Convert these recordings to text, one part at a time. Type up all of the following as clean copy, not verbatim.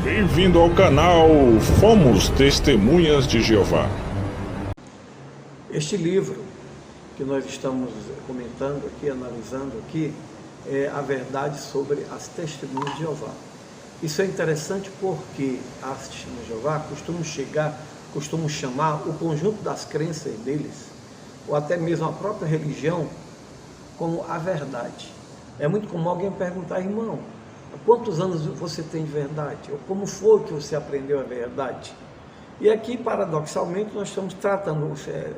Bem-vindo ao canal Fomos Testemunhas de Jeová. Este livro que nós estamos comentando aqui, analisando aqui, é a verdade sobre as testemunhas de Jeová. Isso é interessante porque as testemunhas de Jeová costumam chamar o conjunto das crenças deles, ou até mesmo a própria religião, como a verdade. É muito comum alguém perguntar: irmão, quantos anos você tem de verdade? Ou como foi que você aprendeu a verdade? E aqui, paradoxalmente, nós estamos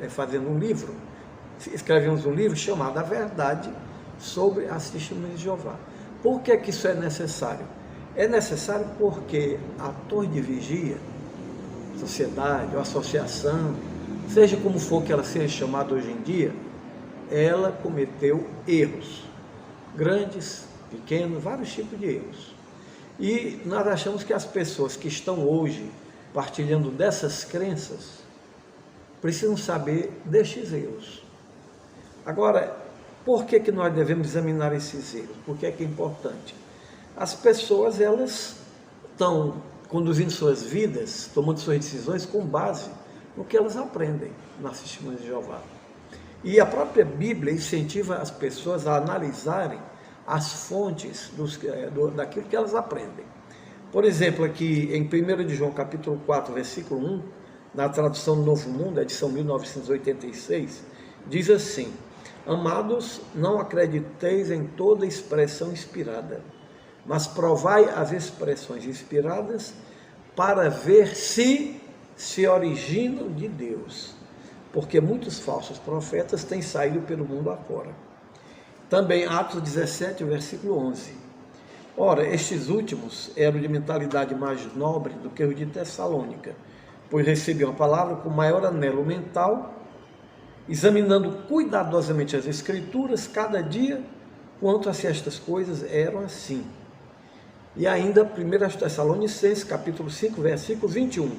fazendo um livro, escrevemos um livro chamado A Verdade sobre as Testemunhas de Jeová. Por que que isso é necessário? É necessário porque a torre de vigia, sociedade ou associação, seja como for que ela seja chamada hoje em dia, ela cometeu erros, grandes, pequenos, vários tipos de erros. E nós achamos que as pessoas que estão hoje partilhando dessas crenças precisam saber destes erros. Agora, por que que nós devemos examinar esses erros? Por que é importante? As pessoas, elas estão conduzindo suas vidas, tomando suas decisões com base no que elas aprendem nas Testemunhas de Jeová. E a própria Bíblia incentiva as pessoas a analisarem as fontes daquilo que elas aprendem. Por exemplo, aqui em 1 de João capítulo 4, versículo 1, na tradução do Novo Mundo, edição 1986, diz assim: amados, não acrediteis em toda expressão inspirada, mas provai as expressões inspiradas para ver se originam de Deus, porque muitos falsos profetas têm saído pelo mundo afora. Também Atos 17, versículo 11. Ora, estes últimos eram de mentalidade mais nobre do que os de Tessalônica, pois recebiam a palavra com maior anelo mental, examinando cuidadosamente as Escrituras cada dia, quanto a se estas coisas eram assim. E ainda 1 Tessalonicenses, capítulo 5, versículo 21.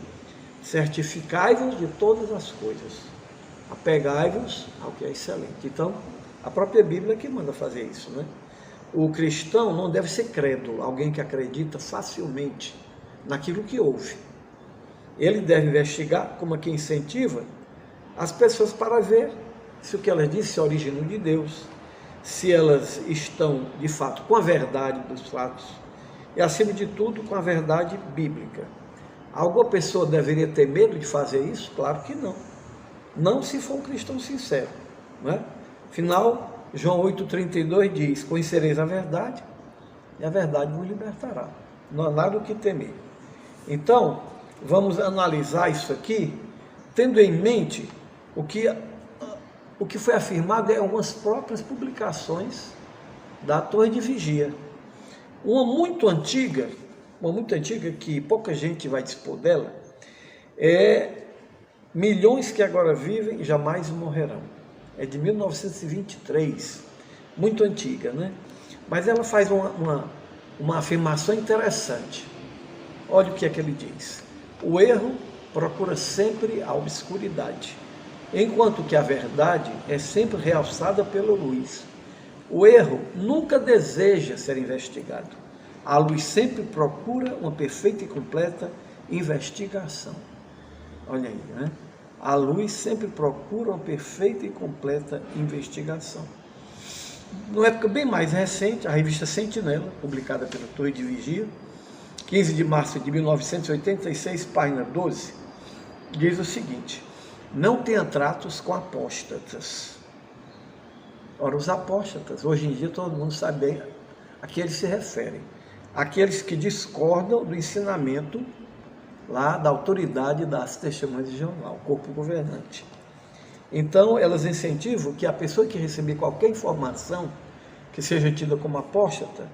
Certificai-vos de todas as coisas, apegai-vos ao que é excelente. Então, a própria Bíblia que manda fazer isso, né? O cristão não deve ser crédulo, alguém que acredita facilmente naquilo que ouve. Ele deve investigar, como aqui incentiva, as pessoas para ver se o que elas dizem se originam de Deus, se elas estão, de fato, com a verdade dos fatos e, acima de tudo, com a verdade bíblica. Alguma pessoa deveria ter medo de fazer isso? Claro que não. Não se for um cristão sincero, não é? Afinal, João 8,32 diz: conhecereis a verdade, e a verdade vos libertará. Não há nada o que temer. Então, vamos analisar isso aqui, tendo em mente o que foi afirmado em algumas próprias publicações da Torre de Vigia. Uma muito antiga que pouca gente vai dispor dela, é milhões que agora vivem jamais morrerão. É de 1923, muito antiga, né? Mas ela faz uma afirmação interessante. Olha o que é que ele diz: o erro procura sempre a obscuridade, enquanto que a verdade é sempre realçada pela luz. O erro nunca deseja ser investigado. A luz sempre procura uma perfeita e completa investigação. Olha aí, né? A luz sempre procura uma perfeita e completa investigação. Numa época bem mais recente, a revista Sentinela, publicada pela Torre de Vigia, 15 de março de 1986, página 12, diz o seguinte: não tenha tratos com apóstatas. Ora, os apóstatas, hoje em dia todo mundo sabe bem a que eles se referem. Aqueles que discordam do ensinamento lá da autoridade das Testemunhas de Jeová, o corpo governante. Então, elas incentivam que a pessoa que receber qualquer informação que seja tida como apóstata,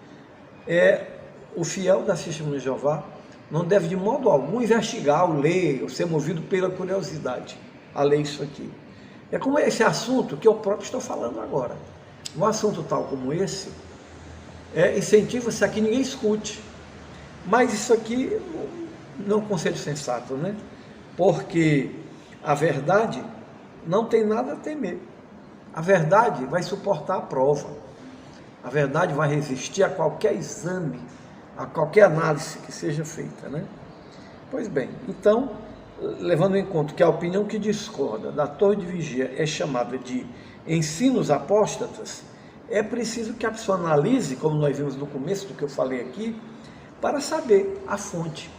o fiel das Testemunhas de Jeová não deve de modo algum investigar, ou ler, ou ser movido pela curiosidade a ler isso aqui. É como esse assunto que eu próprio estou falando agora. Um assunto tal como esse, incentiva-se a que ninguém escute. Mas isso aqui não é um conselho sensato, né? Porque a verdade não tem nada a temer. A verdade vai suportar a prova. A verdade vai resistir a qualquer exame, a qualquer análise que seja feita, né? Pois bem, então, levando em conta que a opinião que discorda da torre de vigia é chamada de ensinos apóstatas, é preciso que a pessoa analise, como nós vimos no começo do que eu falei aqui, para saber a fonte.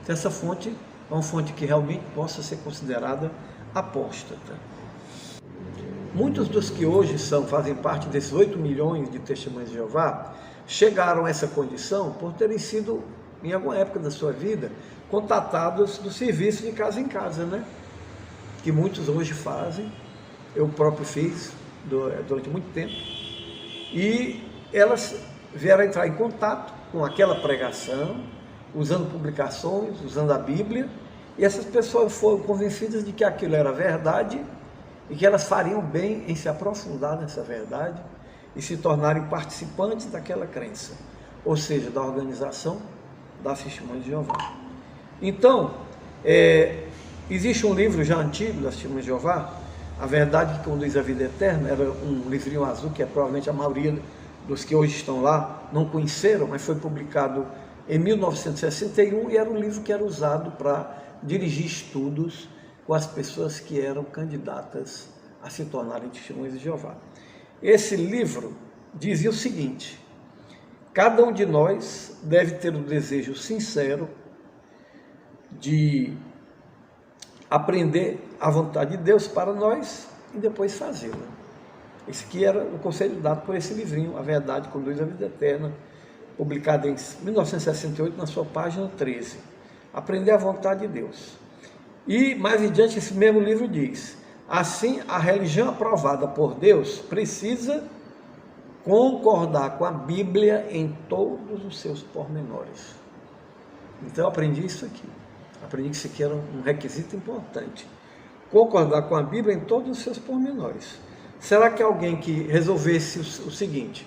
Se essa fonte é uma fonte que realmente possa ser considerada apóstata. Muitos dos que hoje fazem parte desses 8 milhões de testemunhas de Jeová, chegaram a essa condição por terem sido, em alguma época da sua vida, contatados do serviço de casa em casa, né? Que muitos hoje fazem, eu próprio fiz durante muito tempo, e elas vieram entrar em contato com aquela pregação, usando publicações, usando a Bíblia, e essas pessoas foram convencidas de que aquilo era verdade e que elas fariam bem em se aprofundar nessa verdade e se tornarem participantes daquela crença, ou seja, da organização das Testemunhas de Jeová. Então, existe um livro já antigo das Testemunhas de Jeová, A Verdade que Conduz à Vida Eterna, era um livrinho azul que provavelmente a maioria dos que hoje estão lá não conheceram, mas foi publicado em 1961 e era um livro que era usado para dirigir estudos com as pessoas que eram candidatas a se tornarem testemunhas de Jeová. Esse livro dizia o seguinte: cada um de nós deve ter o desejo sincero de aprender a vontade de Deus para nós e depois fazê-la. Esse aqui era o conselho dado por esse livrinho, A Verdade Conduz à Vida Eterna, publicado em 1968, na sua página 13. Aprender a vontade de Deus. E mais adiante esse mesmo livro diz: assim, a religião aprovada por Deus precisa concordar com a Bíblia em todos os seus pormenores. Então eu aprendi isso aqui. Aprendi que isso aqui era um requisito importante. Concordar com a Bíblia em todos os seus pormenores. Será que alguém que resolvesse o seguinte: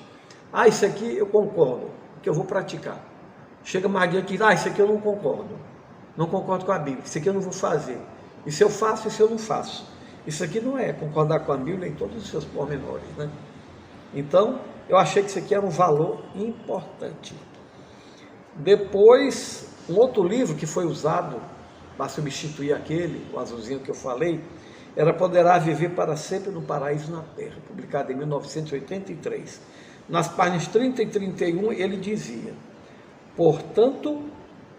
isso aqui eu concordo, que eu vou praticar. Chega mais adiante e diz: isso aqui eu não concordo. Não concordo com a Bíblia, isso aqui eu não vou fazer. Isso eu faço, isso eu não faço. Isso aqui não é concordar com a Bíblia em todos os seus pormenores, né? Então, eu achei que isso aqui era um valor importante. Depois, um outro livro que foi usado para substituir aquele, o azulzinho que eu falei, era Poderá Viver para Sempre no Paraíso na Terra, publicado em 1983. Nas páginas 30 e 31, ele dizia: portanto,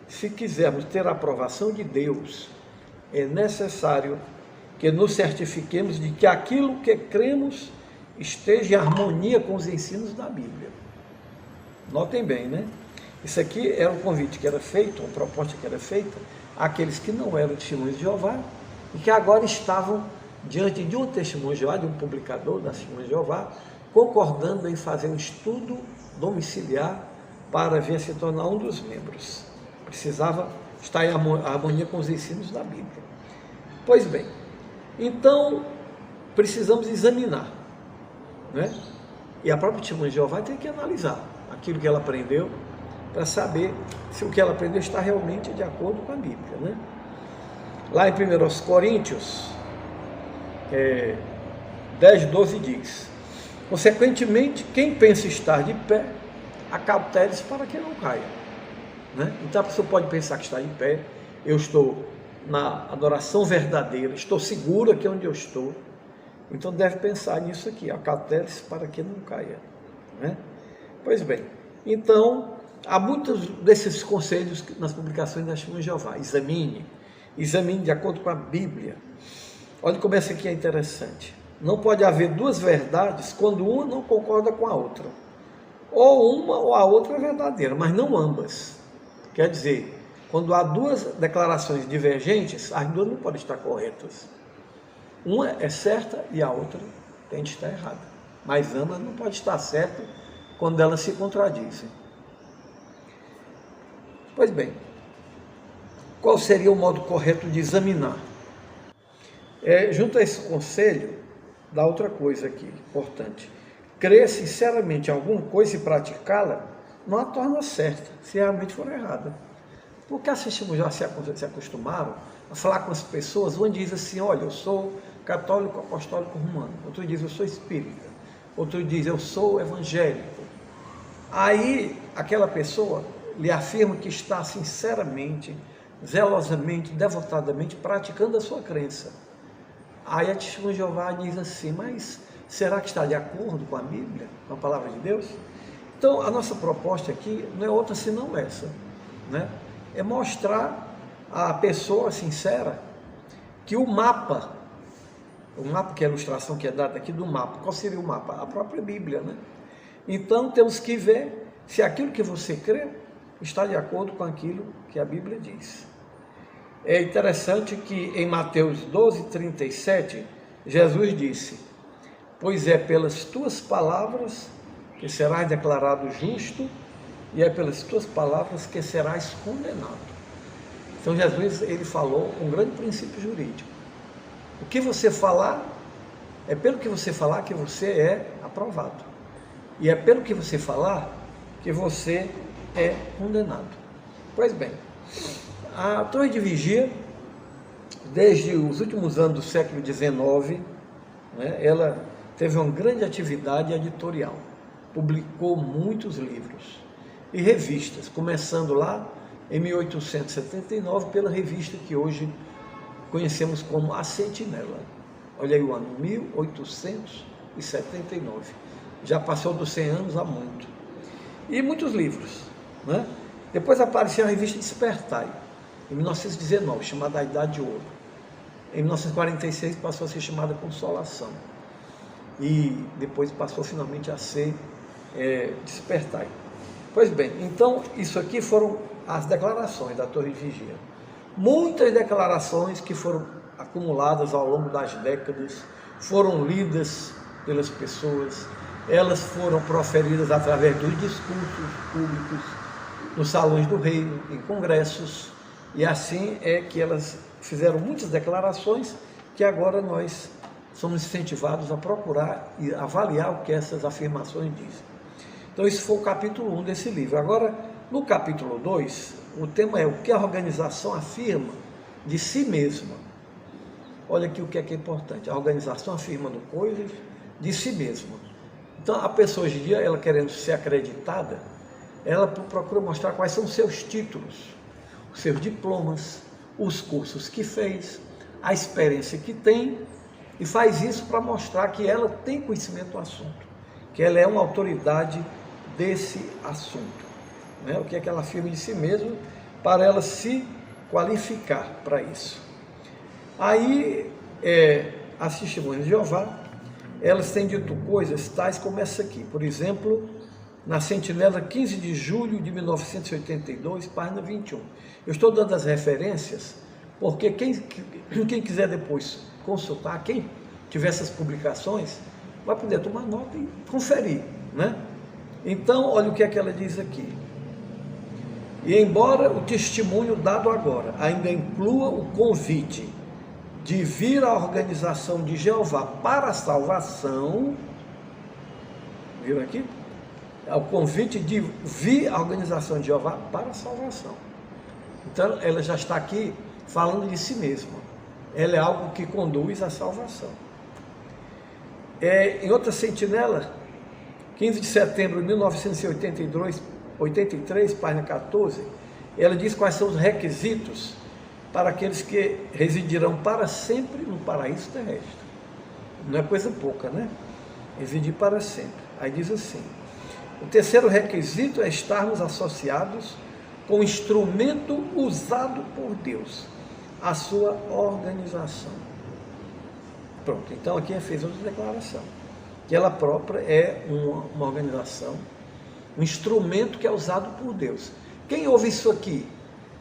se quisermos ter a aprovação de Deus, é necessário que nos certifiquemos de que aquilo que cremos esteja em harmonia com os ensinos da Bíblia. Notem bem, né? Isso aqui era um convite que era feito, uma proposta que era feita àqueles que não eram testemunhas de Jeová e que agora estavam diante de um testemunho de Jeová, de um publicador das Testemunhas de Jeová, concordando em fazer um estudo domiciliar para vir a se tornar um dos membros. Precisava estar em harmonia com os ensinos da Bíblia. Pois bem, então precisamos examinar, né? E a própria Testemunha de Jeová tem que analisar aquilo que ela aprendeu para saber se o que ela aprendeu está realmente de acordo com a Bíblia, né? Lá em 1 Coríntios 10:12 diz: consequentemente, quem pensa estar de pé, acautele-se para que não caia. Né? Então a pessoa pode pensar que está de pé, eu estou na adoração verdadeira, estou seguro aqui onde eu estou, então deve pensar nisso aqui, acautele-se para que não caia. Né? Pois bem, então há muitos desses conselhos nas publicações da Testemunha de Jeová. Examine de acordo com a Bíblia. Olha como essa aqui é interessante. Não pode haver duas verdades quando uma não concorda com a outra. Ou uma ou a outra é verdadeira, mas não ambas. Quer dizer, quando há duas declarações divergentes, as duas não podem estar corretas. Uma é certa e a outra tem de estar errada. Mas ambas não podem estar certas quando elas se contradizem. Pois bem, qual seria o modo correto de examinar? Junto a esse conselho, dá outra coisa aqui, importante. Crer sinceramente em alguma coisa e praticá-la não a torna certa, se realmente for errada. Porque as testemunhas já se acostumaram a falar com as pessoas, uma diz assim: olha, eu sou católico apostólico romano, outro diz eu sou espírita, outro diz eu sou evangélico. Aí aquela pessoa lhe afirma que está sinceramente, zelosamente, devotadamente praticando a sua crença. Aí a Testemunha de Jeová diz assim, mas será que está de acordo com a Bíblia, com a palavra de Deus? Então, a nossa proposta aqui não é outra senão essa, né? É mostrar à pessoa sincera que o mapa que é a ilustração que é dada aqui do mapa, qual seria o mapa? A própria Bíblia, né? Então, temos que ver se aquilo que você crê está de acordo com aquilo que a Bíblia diz. É interessante que em Mateus 12:37, Jesus disse, pois é pelas tuas palavras que serás declarado justo, e é pelas tuas palavras que serás condenado. Então Jesus, ele falou um grande princípio jurídico. O que você falar, é pelo que você falar que você é aprovado. E é pelo que você falar que você é condenado. Pois bem, a Torre de Vigia, desde os últimos anos do século XIX, né, ela teve uma grande atividade editorial. Publicou muitos livros e revistas, começando lá em 1879 pela revista que hoje conhecemos como A Sentinela. Olha aí o ano, 1879. Já passou dos 100 anos há muito. E muitos livros, né? Depois apareceu a revista Despertai, em 1919, chamada A Idade de Ouro. Em 1946 passou a ser chamada Consolação. E depois passou finalmente a ser Despertai. Pois bem, então isso aqui foram as declarações da Torre de Vigia. Muitas declarações que foram acumuladas ao longo das décadas, foram lidas pelas pessoas, elas foram proferidas através dos discursos públicos, nos salões do reino, em congressos, e assim é que elas fizeram muitas declarações que agora nós somos incentivados a procurar e avaliar o que essas afirmações dizem. Então esse foi o capítulo 1 desse livro. Agora, no capítulo 2, o tema é o que a organização afirma de si mesma. Olha aqui o que é importante. A organização afirma coisas de si mesma. Então, a pessoa hoje em dia, ela querendo ser acreditada, ela procura mostrar quais são os seus títulos, os seus diplomas, os cursos que fez, a experiência que tem, e faz isso para mostrar que ela tem conhecimento do assunto, que ela é uma autoridade desse assunto. Né? O que é que ela afirma de si mesma para ela se qualificar para isso. Aí, as Testemunhas de Jeová, elas têm dito coisas tais como essa aqui. Por exemplo, na Sentinela, 15 de julho de 1982, página 21. Eu estou dando as referências porque quem quiser depois consultar, quem tiver essas publicações, vai poder tomar nota e conferir, né? Então, olha o que é que ela diz aqui. E embora o testemunho dado agora ainda inclua o convite de vir à organização de Jeová para a salvação, viram aqui? É o convite de vir à organização de Jeová para a salvação. Então, ela já está aqui falando de si mesma. Ela é algo que conduz à salvação. Em outra sentinela, 15 de setembro de 1983, página 14, ela diz quais são os requisitos para aqueles que residirão para sempre no paraíso terrestre. Não é coisa pouca, né? Residir para sempre. Aí diz assim, o terceiro requisito é estarmos associados com o instrumento usado por Deus, a sua organização. Pronto, então aqui ela fez outra declaração, que ela própria é uma organização, um instrumento que é usado por Deus. Quem ouve isso aqui,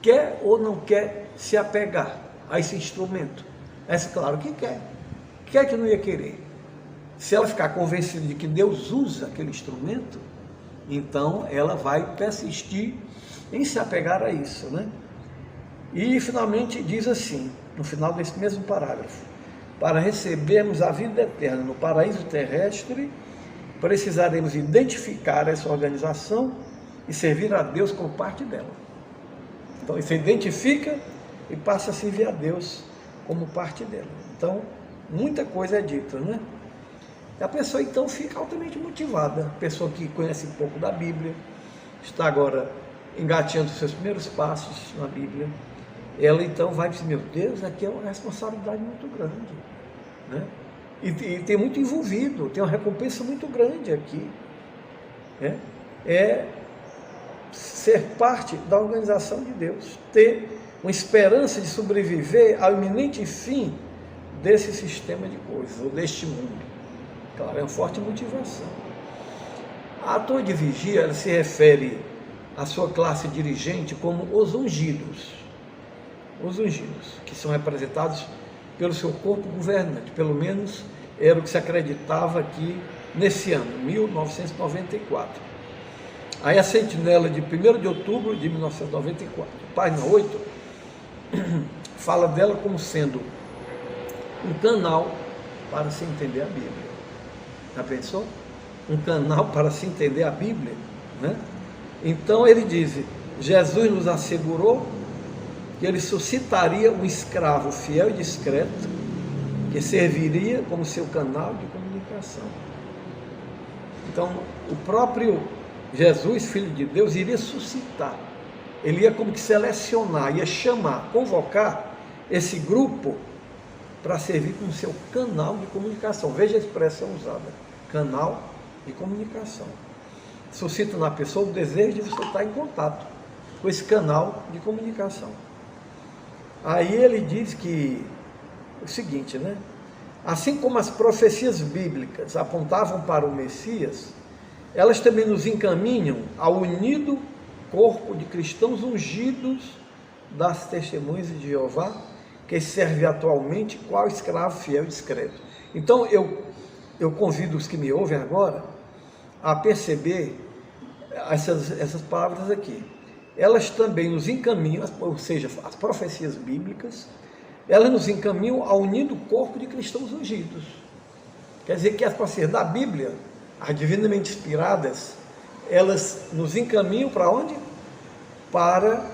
quer ou não quer se apegar a esse instrumento? Claro que quer. Quer que não ia querer? Se ela ficar convencida de que Deus usa aquele instrumento, então ela vai persistir em se apegar a isso, né? E finalmente diz assim, no final desse mesmo parágrafo, para recebermos a vida eterna no paraíso terrestre, precisaremos identificar essa organização e servir a Deus como parte dela. Então, você identifica e passa a servir a Deus como parte dela. Então, muita coisa é dita, né? E a pessoa, então, fica altamente motivada. A pessoa que conhece um pouco da Bíblia, está agora engateando seus primeiros passos na Bíblia, ela então vai dizer, meu Deus, aqui é uma responsabilidade muito grande, né? E tem muito envolvido, tem uma recompensa muito grande aqui, né? É ser parte da organização de Deus, ter uma esperança de sobreviver ao iminente fim desse sistema de coisas, ou deste mundo. Claro, é uma forte motivação. A torre de vigia, ela se refere à sua classe dirigente como os ungidos, que são representados pelo seu corpo governante, pelo menos era o que se acreditava aqui nesse ano, 1994. Aí a sentinela de 1º de outubro de 1994, página 8, fala dela como sendo um canal para se entender a Bíblia. Já pensou? Um canal para se entender a Bíblia, né? Então ele diz, Jesus nos assegurou que ele suscitaria um escravo fiel e discreto, que serviria como seu canal de comunicação. Então, o próprio Jesus, Filho de Deus, iria suscitar, ele ia como que selecionar, ia chamar, convocar esse grupo para servir como seu canal de comunicação. Veja a expressão usada, canal de comunicação. Suscita na pessoa o desejo de você estar em contato com esse canal de comunicação. Aí ele diz que o seguinte, né? Assim como as profecias bíblicas apontavam para o Messias, elas também nos encaminham ao unido corpo de cristãos ungidos das testemunhas de Jeová, que serve atualmente qual escravo fiel e discreto. Então eu convido os que me ouvem agora a perceber essas palavras aqui. Elas também nos encaminham, ou seja, as profecias bíblicas, elas nos encaminham ao unido corpo de cristãos ungidos. Quer dizer que as profecias da Bíblia, as divinamente inspiradas, elas nos encaminham para onde? Para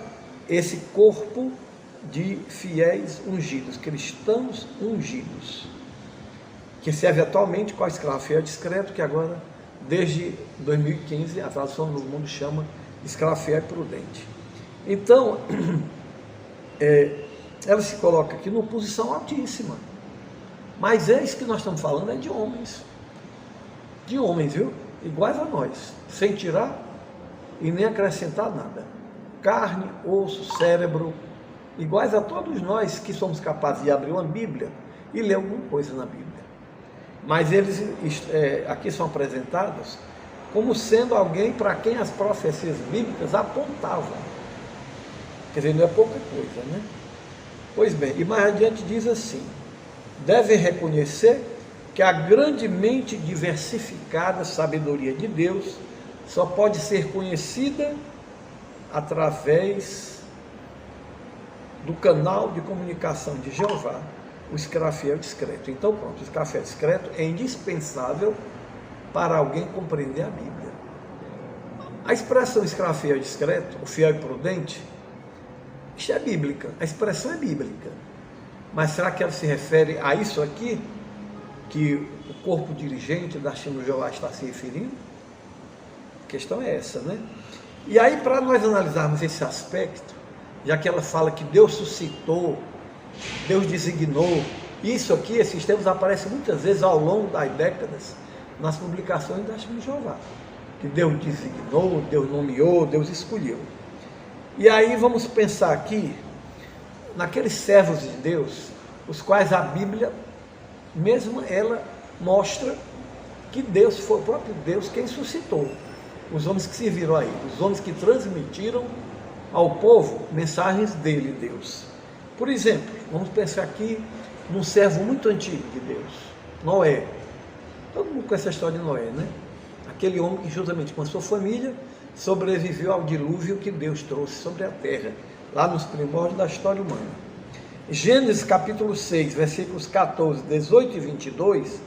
esse corpo de fiéis ungidos, cristãos ungidos, que serve atualmente com a escravo fiel e discreto, que agora, desde 2015, a tradução do mundo chama escravo fiel e prudente. Então, ela se coloca aqui numa posição altíssima, mas é isso que nós estamos falando, é de homens, viu? Iguais a nós, sem tirar e nem acrescentar nada, carne, osso, cérebro, iguais a todos nós que somos capazes de abrir uma Bíblia e ler alguma coisa na Bíblia. Mas eles aqui são apresentados como sendo alguém para quem as profecias bíblicas apontavam. Quer dizer, não é pouca coisa, né? Pois bem, e mais adiante diz assim, devem reconhecer que a grandemente diversificada sabedoria de Deus só pode ser conhecida através do canal de comunicação de Jeová, o escravo fiel discreto. Então pronto, o escravo fiel discreto é indispensável para alguém compreender a Bíblia. A expressão escravo fiel discreto, o fiel e prudente, isso é bíblica, a expressão é bíblica, mas será que ela se refere a isso aqui, que o corpo dirigente da China de Jeová está se referindo? A questão é essa, né? E aí, para nós analisarmos esse aspecto, já que ela fala que Deus suscitou, Deus designou, isso aqui, esses termos aparecem muitas vezes ao longo das décadas nas publicações da China de Jeová, que Deus designou, Deus nomeou, Deus escolheu. E aí vamos pensar aqui naqueles servos de Deus, os quais a Bíblia, mesmo ela mostra que Deus foi o próprio Deus quem suscitou, os homens que serviram a Ele, os homens que transmitiram ao povo mensagens dele, Deus. Por exemplo, vamos pensar aqui num servo muito antigo de Deus, Noé. Todo mundo conhece a história de Noé, né? Aquele homem que juntamente com a sua família sobreviveu ao dilúvio que Deus trouxe sobre a terra, lá nos primórdios da história humana. Gênesis capítulo 6, versículos 14, 18 e 22,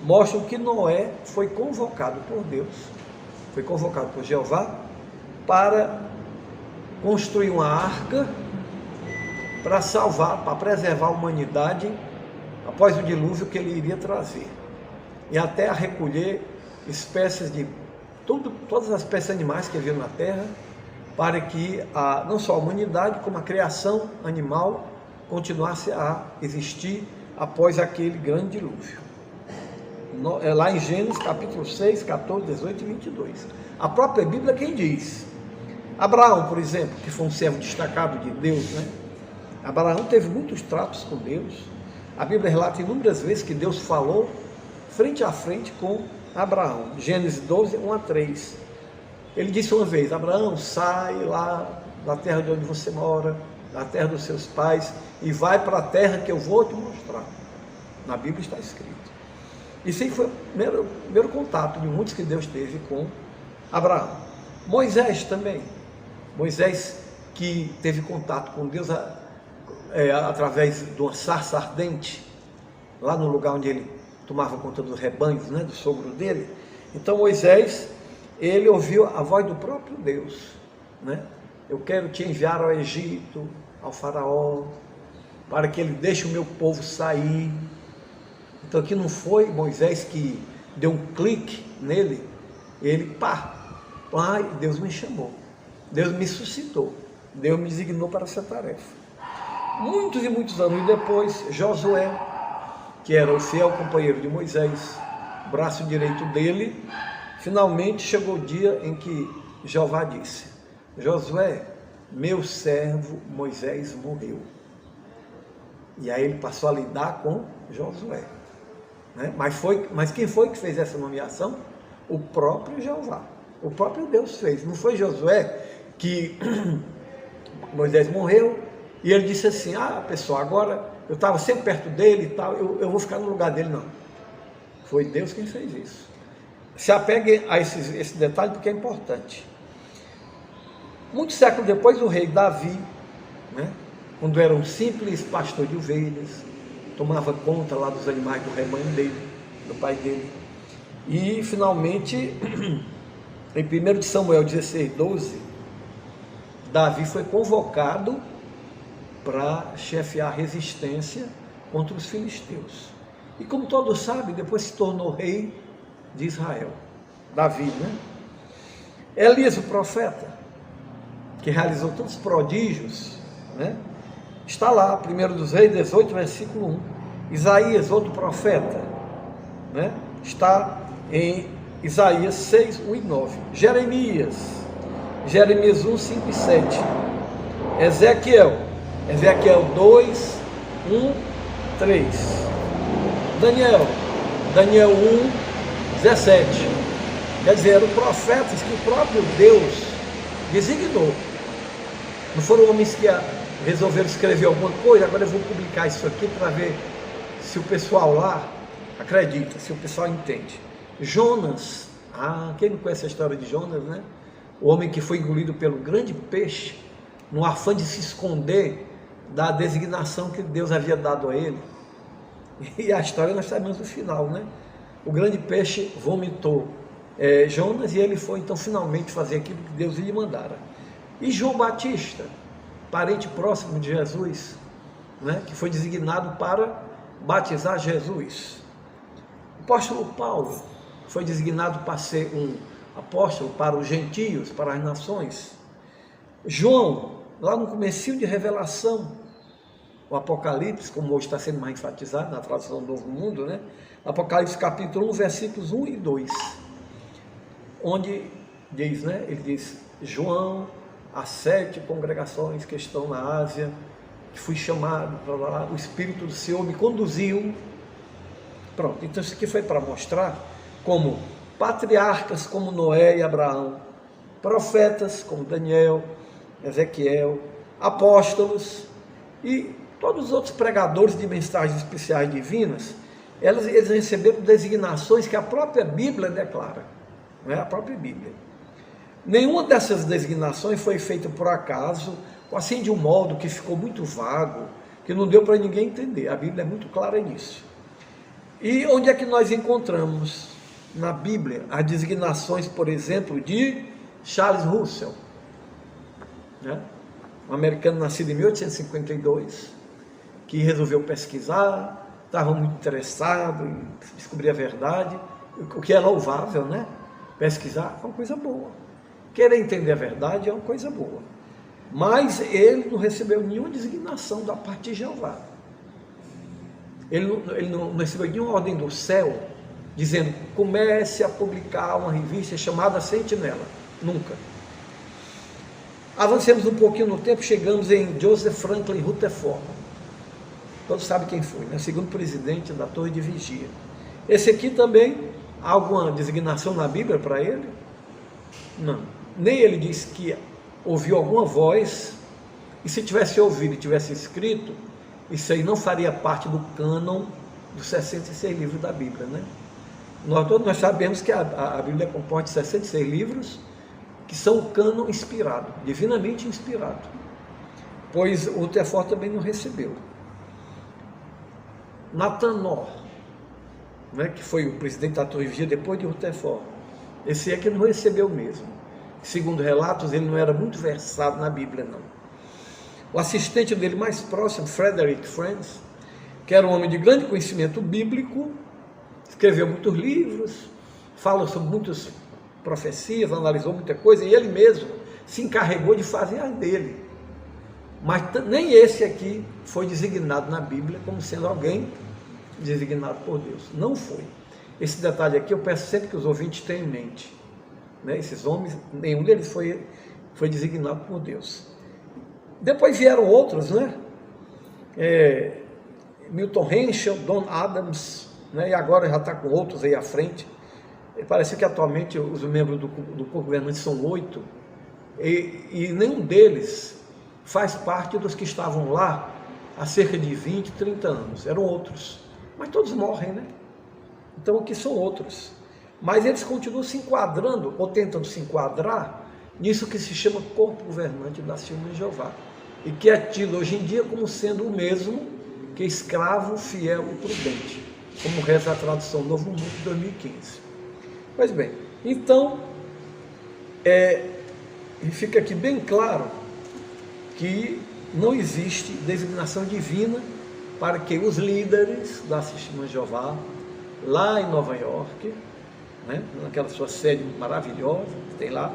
mostram que Noé foi convocado por Deus, foi convocado por Jeová, para construir uma arca, para salvar, para preservar a humanidade, após o dilúvio que ele iria trazer, e até a recolher espécies de, todas as espécies animais que haviam na terra, para que não só a humanidade, como a criação animal continuasse a existir após aquele grande dilúvio. Lá em Gênesis capítulo 6, 14, 18 e 22. A própria Bíblia quem diz? Abraão, por exemplo, que foi um servo destacado de Deus, né? Abraão teve muitos tratos com Deus. A Bíblia relata inúmeras vezes que Deus falou frente a frente com Abraão. Gênesis 12, 1 a 3. Ele disse uma vez: Abraão, sai lá da terra de onde você mora, da terra dos seus pais, e vai para a terra que eu vou te mostrar. Na Bíblia está escrito. Isso aí foi o primeiro contato de muitos que Deus teve com Abraão. Moisés também. Moisés que teve contato com Deus através de uma sarça ardente, lá no lugar onde ele tomava conta dos rebanhos, né, do sogro dele. Então Moisés, ele ouviu a voz do próprio Deus, né? Eu quero te enviar ao Egito, ao faraó, para que ele deixe o meu povo sair. Então aqui não foi Moisés que deu um clique nele, ele Deus me chamou, Deus me suscitou, Deus me designou para essa tarefa. Muitos e muitos anos depois, Josué, que era o fiel companheiro de Moisés, braço direito dele, finalmente chegou o dia em que Jeová disse: Josué, meu servo Moisés morreu. E aí ele passou a lidar com Josué, né? Mas quem foi que fez essa nomeação? O próprio Jeová, o próprio Deus fez. Não foi Josué que Moisés morreu e ele disse assim: pessoal, agora eu estava sempre perto dele e tal, eu vou ficar no lugar dele. Não, foi Deus quem fez isso. Se apegue a esse detalhe porque é importante. Muitos séculos depois, o rei Davi, né, quando era um simples pastor de ovelhas, tomava conta lá dos animais do rebanho dele, do pai dele, e finalmente, em 1 Samuel 16, 12, Davi foi convocado para chefiar a resistência contra os filisteus. E como todos sabem, depois se tornou rei de Israel. Davi, né? Elias, o profeta, que realizou tantos prodígios, né? Está lá, 1 dos Reis 18, versículo 1. Isaías, outro profeta, né? Está em Isaías 6, 1 e 9. Jeremias 1, 5 e 7. Ezequiel 2, 1, 3. Daniel 1, 17. Quer dizer, eram profetas que o próprio Deus designou. Não foram homens que resolveram escrever alguma coisa, agora eu vou publicar isso aqui para ver se o pessoal lá acredita, se o pessoal entende. Jonas, quem não conhece a história de Jonas, né? O homem que foi engolido pelo grande peixe, no afã de se esconder da designação que Deus havia dado a ele. E a história nós sabemos no final, né? O grande peixe vomitou Jonas e ele foi então finalmente fazer aquilo que Deus lhe mandara. E João Batista, parente próximo de Jesus, né, que foi designado para batizar Jesus. O apóstolo Paulo foi designado para ser um apóstolo para os gentios, para as nações. João, lá no comecinho de Revelação, o Apocalipse, como hoje está sendo mais enfatizado na tradução do Novo Mundo, né? Apocalipse capítulo 1, versículos 1 e 2, onde diz, né? Ele diz: João, as 7 congregações que estão na Ásia, que fui chamado para lá, o Espírito do Senhor me conduziu. Pronto, então isso aqui foi para mostrar como patriarcas como Noé e Abraão, profetas como Daniel, Ezequiel, apóstolos e todos os outros pregadores de mensagens especiais divinas, eles receberam designações que a própria Bíblia declara, não é? A própria Bíblia. Nenhuma dessas designações foi feita por acaso, assim de um modo que ficou muito vago, que não deu para ninguém entender. A Bíblia é muito clara nisso. E onde é que nós encontramos na Bíblia as designações, por exemplo, de Charles Russell, né? Um americano nascido em 1852, que resolveu pesquisar, estava muito interessado em descobrir a verdade, o que é louvável, né? Pesquisar é uma coisa boa. Querer entender a verdade é uma coisa boa, mas ele não recebeu nenhuma designação da parte de Jeová. Ele não recebeu nenhuma ordem do céu dizendo: comece a publicar uma revista chamada Sentinela. Nunca. Avancemos um pouquinho no tempo, chegamos em Joseph Franklin Rutherford. Todos sabem quem foi, né? Segundo presidente da Torre de Vigia. Esse aqui também, há alguma designação na Bíblia para ele? Não. Nem ele disse que ouviu alguma voz, e se tivesse ouvido e tivesse escrito, isso aí não faria parte do cânon dos 66 livros da Bíblia, né? Nós sabemos que a Bíblia comporta 66 livros, que são o cânon inspirado, divinamente inspirado, pois o Rutherford também não recebeu. Natanor, né, que foi o presidente da Torre de Vigia depois de Rutherford, esse é que não recebeu mesmo. Segundo relatos, ele não era muito versado na Bíblia, não. O assistente dele mais próximo, Frederick Franz, que era um homem de grande conhecimento bíblico, escreveu muitos livros, fala sobre muitas profecias, analisou muita coisa, e ele mesmo se encarregou de fazer as dele. Mas nem esse aqui foi designado na Bíblia como sendo alguém designado por Deus. Não foi. Esse detalhe aqui eu peço sempre que os ouvintes tenham em mente, né? Esses homens, nenhum deles foi designado por Deus. Depois vieram outros, né? Milton Henschel, Don Adams, né? E agora já está com outros aí à frente. Parece que atualmente os membros do corpo governante são 8, e nenhum deles faz parte dos que estavam lá há cerca de 20, 30 anos. Eram outros, mas todos morrem, né? Então aqui são outros. Mas eles continuam se enquadrando, ou tentando se enquadrar, nisso que se chama corpo governante da Testemunha de Jeová, e que é tido hoje em dia como sendo o mesmo que escravo, fiel e prudente, como reza a tradução Novo Mundo de 2015. Pois bem, então, fica aqui bem claro que não existe designação divina para que os líderes da Testemunha de Jeová, lá em Nova York, né, naquela sua sede maravilhosa que tem lá,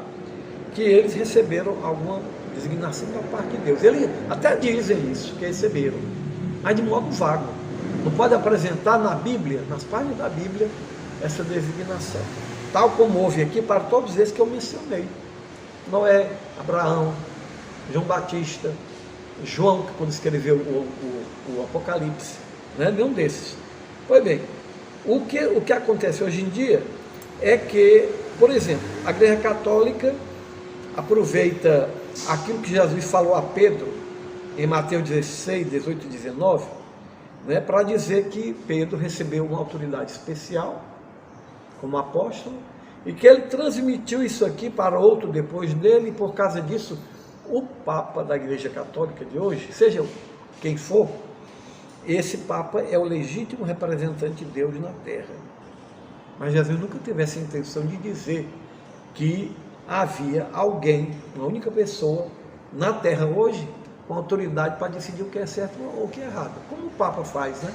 que eles receberam alguma designação da parte de Deus. Eles até dizem isso, que receberam, mas de modo vago. Não pode apresentar na Bíblia, nas páginas da Bíblia, essa designação. Tal como houve aqui para todos esses que eu mencionei. Noé, Abraão, João Batista, João, que quando escreveu o Apocalipse, né? Nenhum desses. Pois bem, o que acontece hoje em dia é que, por exemplo, a Igreja Católica aproveita aquilo que Jesus falou a Pedro em Mateus 16, 18 e 19, né, para dizer que Pedro recebeu uma autoridade especial como apóstolo, e que ele transmitiu isso aqui para outro depois dele, e por causa disso, o Papa da Igreja Católica de hoje, seja quem for, esse Papa é o legítimo representante de Deus na Terra. Mas Jesus nunca teve essa intenção de dizer que havia alguém, uma única pessoa, na Terra hoje, com autoridade para decidir o que é certo ou o que é errado, como o Papa faz, né?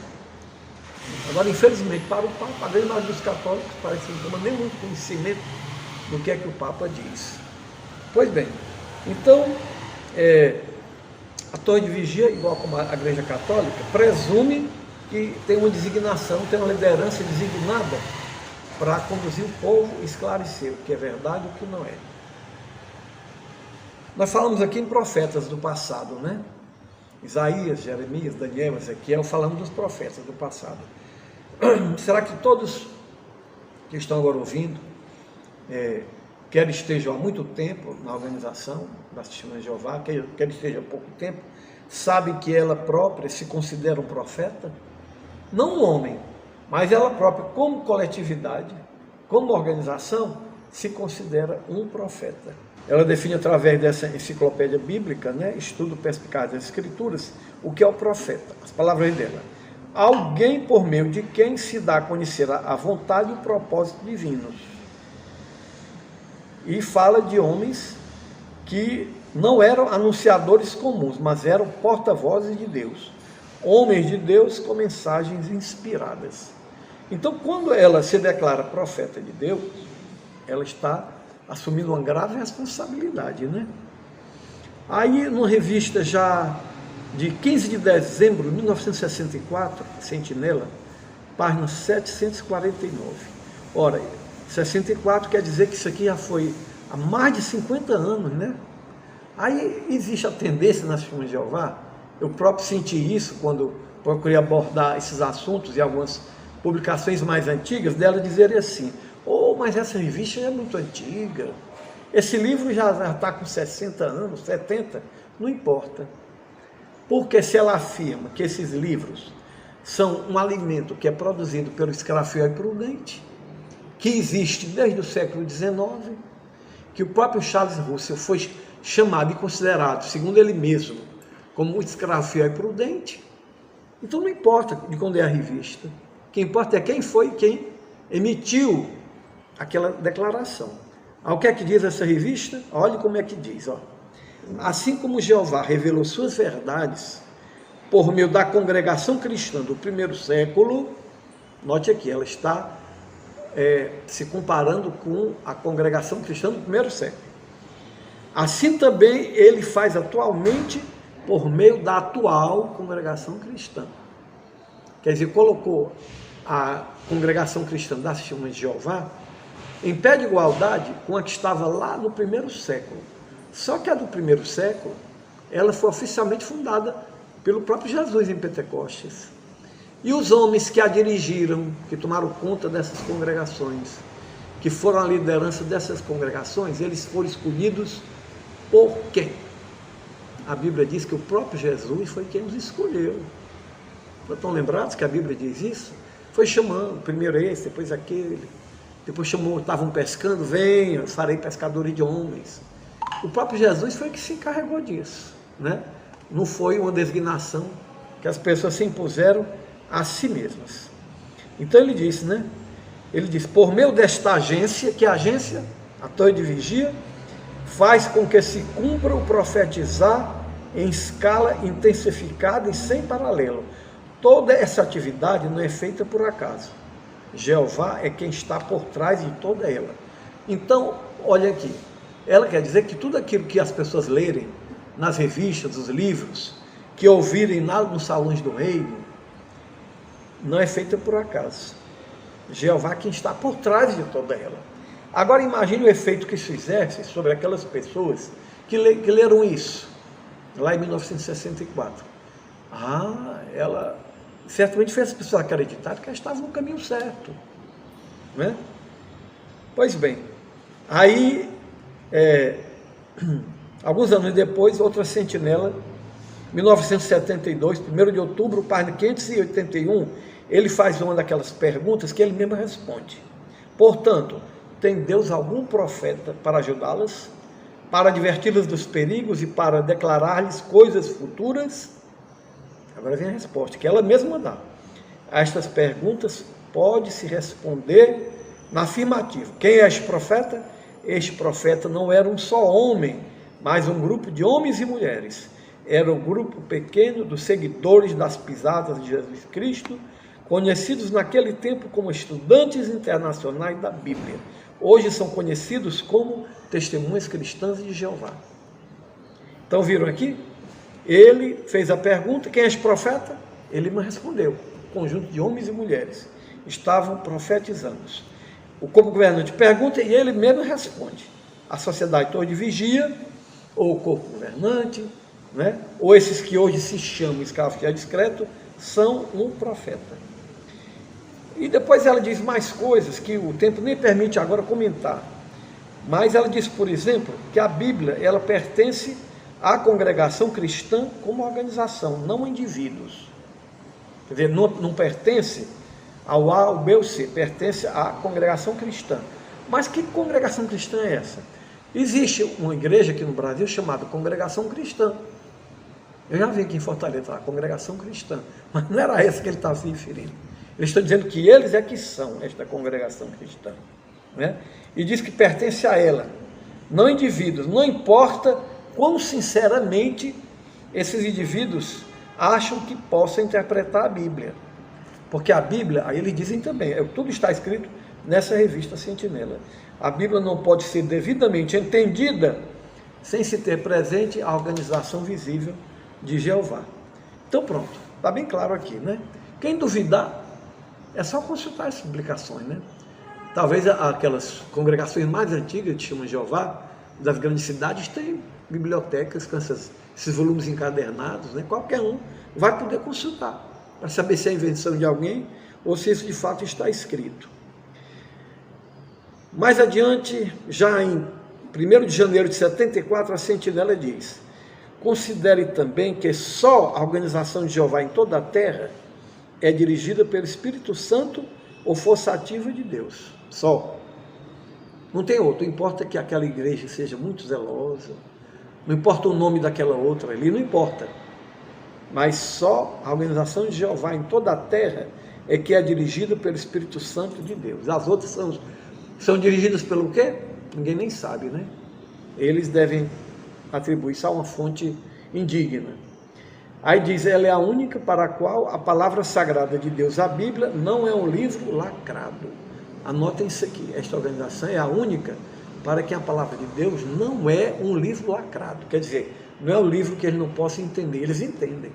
Agora, infelizmente, para o Papa, a grande maioria dos católicos parece que não tem nem muito conhecimento do que é que o Papa diz. Pois bem, então, a Torre de Vigia, igual como a Igreja Católica, presume que tem uma designação, tem uma liderança designada para conduzir o povo e esclarecer o que é verdade e o que não é. Nós falamos aqui em profetas do passado, né? Isaías, Jeremias, Daniel, Ezequiel, falamos dos profetas do passado. Será que todos que estão agora ouvindo, quer estejam há muito tempo na organização da Testemunha de Jeová, quer estejam há pouco tempo, sabem que ela própria se considera um profeta? Não um homem, mas ela própria, como coletividade, como organização, se considera um profeta. Ela define através dessa enciclopédia bíblica, né, estudo perspicaz das Escrituras, o que é o profeta. As palavras dela: alguém por meio de quem se dá a conhecer a vontade e o propósito divinos. E fala de homens que não eram anunciadores comuns, mas eram porta-vozes de Deus, homens de Deus com mensagens inspiradas. Então, quando ela se declara profeta de Deus, ela está assumindo uma grave responsabilidade, né? Aí, numa revista já de 15 de dezembro de 1964, Sentinela, página 749. Ora, 64 quer dizer que isso aqui já foi há mais de 50 anos, né? Aí existe a tendência nas Testemunhas de Jeová, eu próprio senti isso quando procurei abordar esses assuntos em algumas publicações mais antigas, dela dizerem assim: mas essa revista é muito antiga, esse livro já está com 60 anos, 70, não importa. Porque se ela afirma que esses livros são um alimento que é produzido pelo escravo fiel e prudente, que existe desde o século XIX, que o próprio Charles Russell foi chamado e considerado, segundo ele mesmo, como um escravo fiel e prudente, então não importa de quando é a revista, o que importa é quem emitiu aquela declaração. O que é que diz essa revista? Olha como é que diz, ó. Assim como Jeová revelou suas verdades por meio da congregação cristã do primeiro século, note aqui, ela está se comparando com a congregação cristã do primeiro século. Assim também ele faz atualmente por meio da atual congregação cristã. Quer dizer, colocou a congregação cristã das Testemunhas de Jeová em pé de igualdade com a que estava lá no primeiro século. Só que a do primeiro século, ela foi oficialmente fundada pelo próprio Jesus em Pentecostes. E os homens que a dirigiram, que tomaram conta dessas congregações, que foram a liderança dessas congregações, eles foram escolhidos por quem? A Bíblia diz que o próprio Jesus foi quem os escolheu. Estão lembrados que a Bíblia diz isso? Foi chamando, primeiro esse, depois aquele, depois chamou, estavam pescando, venham, farei pescadores de homens. O próprio Jesus foi que se encarregou disso, né? Não foi uma designação que as pessoas se impuseram a si mesmas. Então ele disse, né? Ele diz, por meio desta agência, que a agência, a torre de vigia, faz com que se cumpra o profetizar em escala intensificada e sem paralelo. Toda essa atividade não é feita por acaso. Jeová é quem está por trás de toda ela. Então, olha aqui, ela quer dizer que tudo aquilo que as pessoas lerem nas revistas, nos livros, que ouvirem lá nos salões do reino, não é feita por acaso. Jeová é quem está por trás de toda ela. Agora imagine o efeito que isso exerce sobre aquelas pessoas que leram isso, lá em 1964. Ela certamente fez as pessoas acreditarem que ela estava no caminho certo, né? Pois bem, aí, alguns anos depois, outra sentinela, 1972, 1º de outubro, página 581, ele faz uma daquelas perguntas que ele mesmo responde. Portanto, tem Deus algum profeta para ajudá-las, para adverti-las dos perigos e para declarar-lhes coisas futuras? Agora vem a resposta, que ela mesma dá. A estas perguntas pode-se responder na afirmativa. Quem é este profeta? Este profeta não era um só homem, mas um grupo de homens e mulheres. Era um grupo pequeno dos seguidores das pisadas de Jesus Cristo, conhecidos naquele tempo como estudantes internacionais da Bíblia. Hoje são conhecidos como testemunhas cristãs de Jeová. Então viram aqui? Ele fez a pergunta, quem é este profeta? Ele me respondeu, um conjunto de homens e mulheres estavam profetizando. O corpo governante pergunta e ele mesmo responde. A sociedade torre de vigia, ou o corpo governante, né? Ou esses que hoje se chamam escravo fiel discreto, são um profeta. E depois ela diz mais coisas que o tempo nem permite agora comentar. Mas ela diz, por exemplo, que a Bíblia, ela pertence à congregação cristã como organização, não indivíduos. Quer dizer, não pertence ao A, ao B ou C, pertence à congregação cristã. Mas que congregação cristã é essa? Existe uma igreja aqui no Brasil chamada Congregação Cristã. Eu já vi aqui em Fortaleza, a Congregação Cristã, mas não era essa que ele estava se referindo. Eles estão dizendo que eles é que são esta congregação cristã, né? E diz que pertence a ela, não indivíduos, não importa quão sinceramente esses indivíduos acham que possam interpretar a Bíblia. Porque a Bíblia, aí eles dizem também, tudo está escrito nessa revista Sentinela. A Bíblia não pode ser devidamente entendida sem se ter presente a organização visível de Jeová. Então pronto, está bem claro aqui, né? Quem duvidar, é só consultar as publicações, né? Talvez aquelas congregações mais antigas de Testemunho de Jeová, das grandes cidades, têm bibliotecas com esses volumes encadernados, né? Qualquer um vai poder consultar, para saber se é invenção de alguém ou se isso de fato está escrito. Mais adiante, já em 1º de janeiro de 74, a Sentinela diz: considere também que só a organização de Jeová em toda a terra é dirigida pelo Espírito Santo ou força ativa de Deus. Só. Não tem outro. Não importa que aquela igreja seja muito zelosa, não importa o nome daquela outra ali, não importa. Mas só a organização de Jeová em toda a terra é que é dirigida pelo Espírito Santo de Deus. As outras são dirigidas pelo quê? Ninguém nem sabe, né? Eles devem atribuir isso a uma fonte indigna. Aí diz, ela é a única para a qual a palavra sagrada de Deus, a Bíblia, não é um livro lacrado. Anotem isso aqui, esta organização é a única para que a palavra de Deus não é um livro lacrado. Quer dizer, não é um livro que eles não possam entender, eles entendem.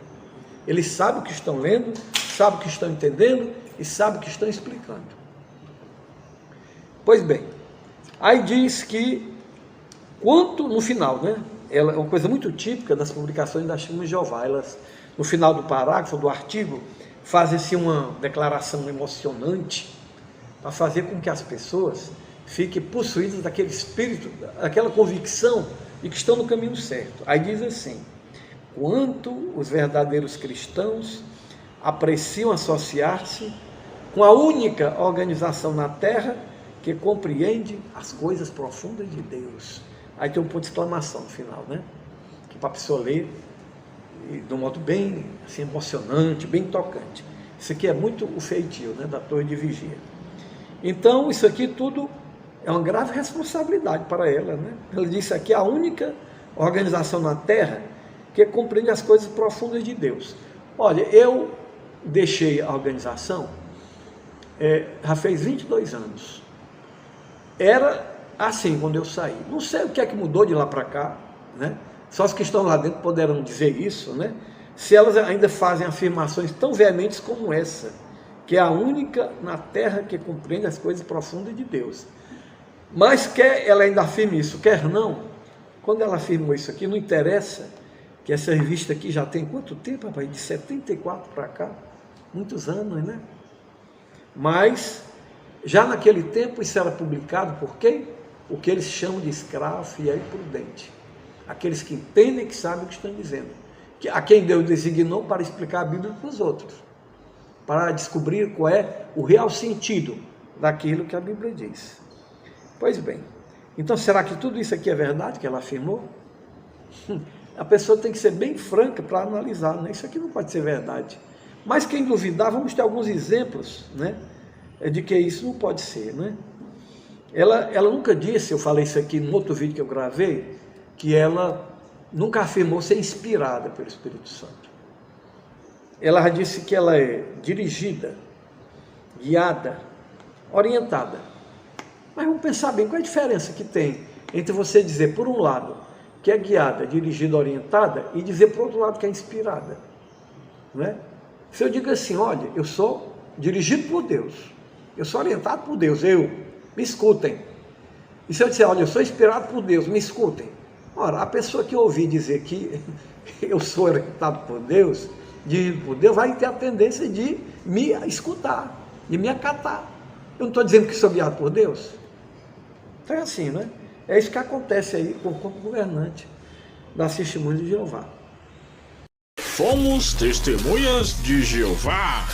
Eles sabem o que estão lendo, sabem o que estão entendendo e sabem o que estão explicando. Pois bem, aí diz que, quanto no final, né? Ela é uma coisa muito típica das publicações da Testemunho de Jeová. Elas, no final do parágrafo, do artigo, fazem-se uma declaração emocionante para fazer com que as pessoas fiquem possuídas daquele espírito, daquela convicção de que estão no caminho certo. Aí diz assim: quanto os verdadeiros cristãos apreciam associar-se com a única organização na terra que compreende as coisas profundas de Deus. Aí tem um ponto de exclamação no final, né? Que para a pessoa ler de um modo bem assim, emocionante, bem tocante. Isso aqui é muito o feitio, né, da torre de vigia. Então, isso aqui tudo é uma grave responsabilidade para ela, né? Ela disse aqui, a única organização na terra que compreende as coisas profundas de Deus. Olha, eu deixei a organização, já fez 22 anos. Era assim quando eu saí. Não sei o que é que mudou de lá para cá, né? Só os que estão lá dentro poderão dizer isso, né? Se elas ainda fazem afirmações tão veementes como essa, que é a única na terra que compreende as coisas profundas de Deus. Mas quer ela ainda afirme isso, quer não, quando ela afirmou isso aqui, não interessa que essa revista aqui já tem quanto tempo, rapaz? De 74 para cá, muitos anos, né? Mas já naquele tempo isso era publicado por quem? O que eles chamam de escravo fiel e prudente. Aqueles que entendem e que sabem o que estão dizendo. A quem Deus designou para explicar a Bíblia para os outros. Para descobrir qual é o real sentido daquilo que a Bíblia diz. Pois bem, então será que tudo isso aqui é verdade que ela afirmou? A pessoa tem que ser bem franca para analisar, né? Isso aqui não pode ser verdade. Mas quem duvidar, vamos ter alguns exemplos, né, de que isso não pode ser, né? Ela nunca disse, eu falei isso aqui no outro vídeo que eu gravei, que ela nunca afirmou ser inspirada pelo Espírito Santo. Ela já disse que ela é dirigida, guiada, orientada. Mas vamos pensar bem, qual é a diferença que tem entre você dizer, por um lado, que é guiada, dirigida, orientada, e dizer, por outro lado, que é inspirada, não é? Se eu digo assim, olha, eu sou dirigido por Deus, eu sou orientado por Deus, me escutem. E se eu disser, olha, eu sou inspirado por Deus, me escutem. Ora, a pessoa que ouvir dizer que eu sou orientado por Deus, dirigido por Deus, vai ter a tendência de me escutar, de me acatar. Eu não estou dizendo que sou guiado por Deus. Então é assim, né? É isso que acontece aí com o corpo governante das Testemunhas de Jeová. Fomos testemunhas de Jeová.